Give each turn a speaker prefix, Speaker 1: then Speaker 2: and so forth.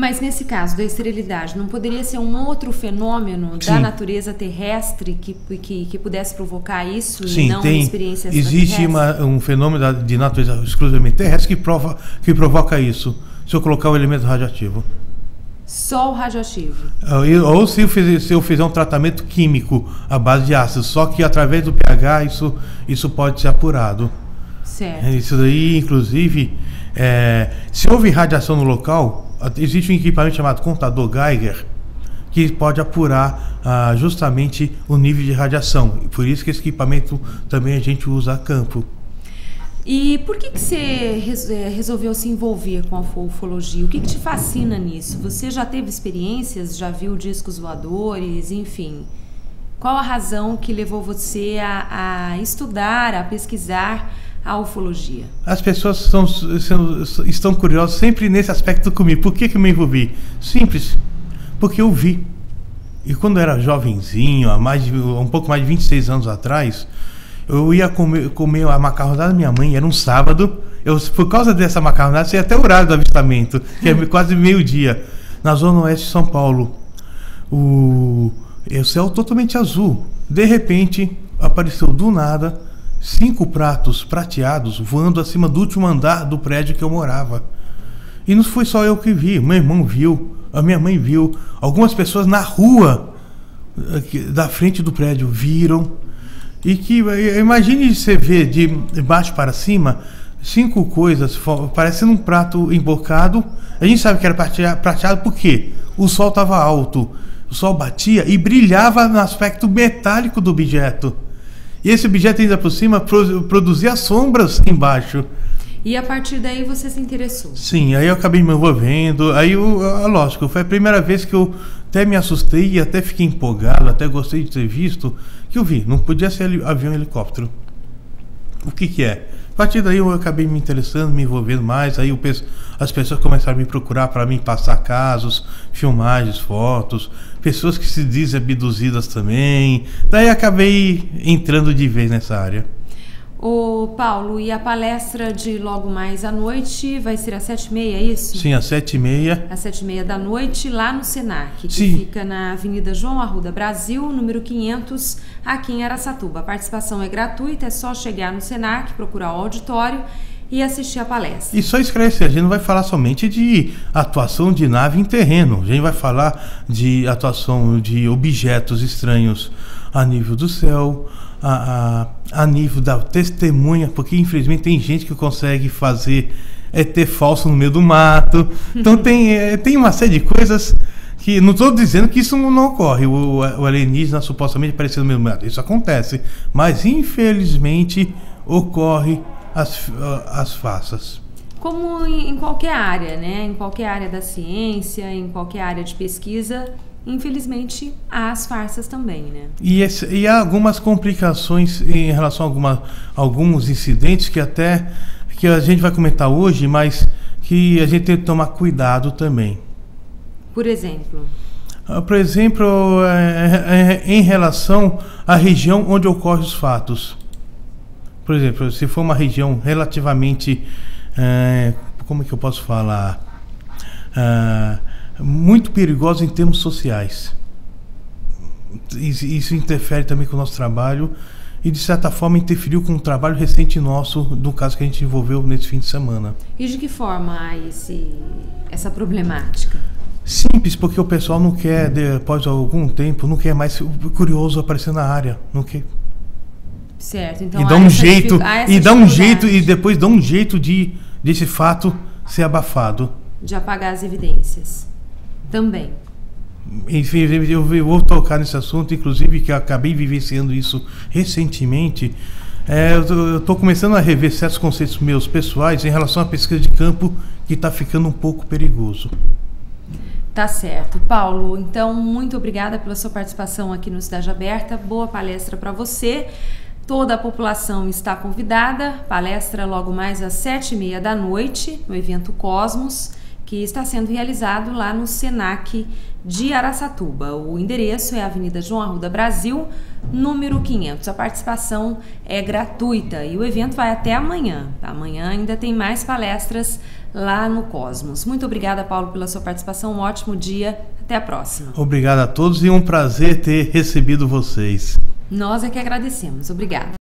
Speaker 1: Mas nesse caso da esterilidade, não poderia ser um outro fenômeno da natureza terrestre que pudesse provocar isso?
Speaker 2: Sim,
Speaker 1: e não uma experiência
Speaker 2: existe um fenômeno de natureza exclusivamente terrestre que provoca isso, se eu colocar o elemento radioativo.
Speaker 1: Só o radioativo?
Speaker 2: Ou se eu fizer um tratamento químico à base de ácido, só que através do pH isso pode ser apurado.
Speaker 1: Certo.
Speaker 2: Isso daí, inclusive, se houve radiação no local, existe um equipamento chamado contador Geiger, que pode apurar justamente o nível de radiação. Por isso que esse equipamento também a gente usa a campo.
Speaker 1: E por que você resolveu se envolver com a ufologia? O que te fascina nisso? Você já teve experiências, já viu discos voadores, enfim. Qual a razão que levou você a estudar, a pesquisar a ufologia? As pessoas
Speaker 2: estão curiosas sempre nesse aspecto comigo. Por que eu me envolvi? Simples, porque eu vi. E quando eu era jovenzinho, um pouco mais de 26 anos atrás, eu ia comer a macarronada da minha mãe, era um sábado. Por causa dessa macarronada, sei até o horário do avistamento, que é quase meio-dia, na zona oeste de São Paulo. O céu totalmente azul. De repente, apareceu do nada 5 pratos prateados voando acima do último andar do prédio que eu morava. E não foi só eu que vi, meu irmão viu, a minha mãe viu, algumas pessoas na rua da frente do prédio viram. E que, imagine você ver de baixo para cima 5 coisas parecendo um prato embocado. A gente sabe que era prateado porque o sol estava alto, o sol batia e brilhava no aspecto metálico do objeto. E esse objeto ainda por cima produzia sombras embaixo.
Speaker 1: E a partir daí você se interessou?
Speaker 2: Sim, aí eu acabei me envolvendo. Aí, lógico, foi a primeira vez que eu até me assustei e até fiquei empolgado, até gostei de ter visto, que eu vi, não podia ser avião, helicóptero. O que é? A partir daí eu acabei me interessando, me envolvendo mais, aí as pessoas começaram a me procurar para mim passar casos, filmagens, fotos, pessoas que se dizem abduzidas também. Daí acabei entrando de vez nessa área.
Speaker 1: Ô Paulo, e a palestra de logo mais à noite vai ser às 7h30, é isso?
Speaker 2: Sim, às 7h30.
Speaker 1: Às 7h30 da noite, lá no Senac, que
Speaker 2: Sim.
Speaker 1: Fica na Avenida João Arruda Brasil, número 500, aqui em Araçatuba. A participação é gratuita, é só chegar no Senac, procurar o auditório e assistir a palestra.
Speaker 2: E só esclarecer, a gente não vai falar somente de atuação de nave em terreno, a gente vai falar de atuação de objetos estranhos a nível do céu, a nível da testemunha, porque infelizmente tem gente que consegue fazer ET falso no meio do mato. Então tem uma série de coisas que não estou dizendo que isso não ocorre, o alienígena supostamente aparecendo no meio do mato, isso acontece, mas infelizmente ocorre as farsas. Como
Speaker 1: em qualquer área, né? Em qualquer área da ciência, em qualquer área de pesquisa, infelizmente há as farsas também, né?
Speaker 2: E há algumas complicações em relação a alguns incidentes que a gente vai comentar hoje, mas que a gente tem que tomar cuidado também.
Speaker 1: Por exemplo?
Speaker 2: Por exemplo, em relação à região onde ocorrem os fatos. Por exemplo, se for uma região relativamente, como é que eu posso falar, muito perigosa em termos sociais. Isso interfere também com o nosso trabalho e, de certa forma, interferiu com um trabalho recente nosso, do caso que a gente envolveu nesse fim de semana.
Speaker 1: E de que forma há essa problemática?
Speaker 2: Simples, porque o pessoal não quer, depois de algum tempo, não quer mais curioso aparecer na área, não quer.
Speaker 1: Certo, então
Speaker 2: e dá um jeito e depois dá um jeito desse fato ser abafado.
Speaker 1: De apagar as evidências. Também.
Speaker 2: Enfim, eu vou tocar nesse assunto, inclusive que eu acabei vivenciando isso recentemente. Eu estou começando a rever certos conceitos meus pessoais em relação à pesquisa de campo, que está ficando um pouco perigoso.
Speaker 1: Tá certo. Paulo, então, muito obrigada pela sua participação aqui no Cidade Aberta. Boa palestra para você. Toda a população está convidada. Palestra logo mais às 7h30 da noite, no evento Cosmos, que está sendo realizado lá no Senac de Araçatuba. O endereço é a Avenida João Arruda Brasil, número 500. A participação é gratuita e o evento vai até amanhã. Amanhã ainda tem mais palestras lá no Cosmos. Muito obrigada, Paulo, pela sua participação. Um ótimo dia. Até a próxima.
Speaker 2: Obrigado a todos e um prazer ter recebido vocês.
Speaker 1: Nós é que agradecemos. Obrigada.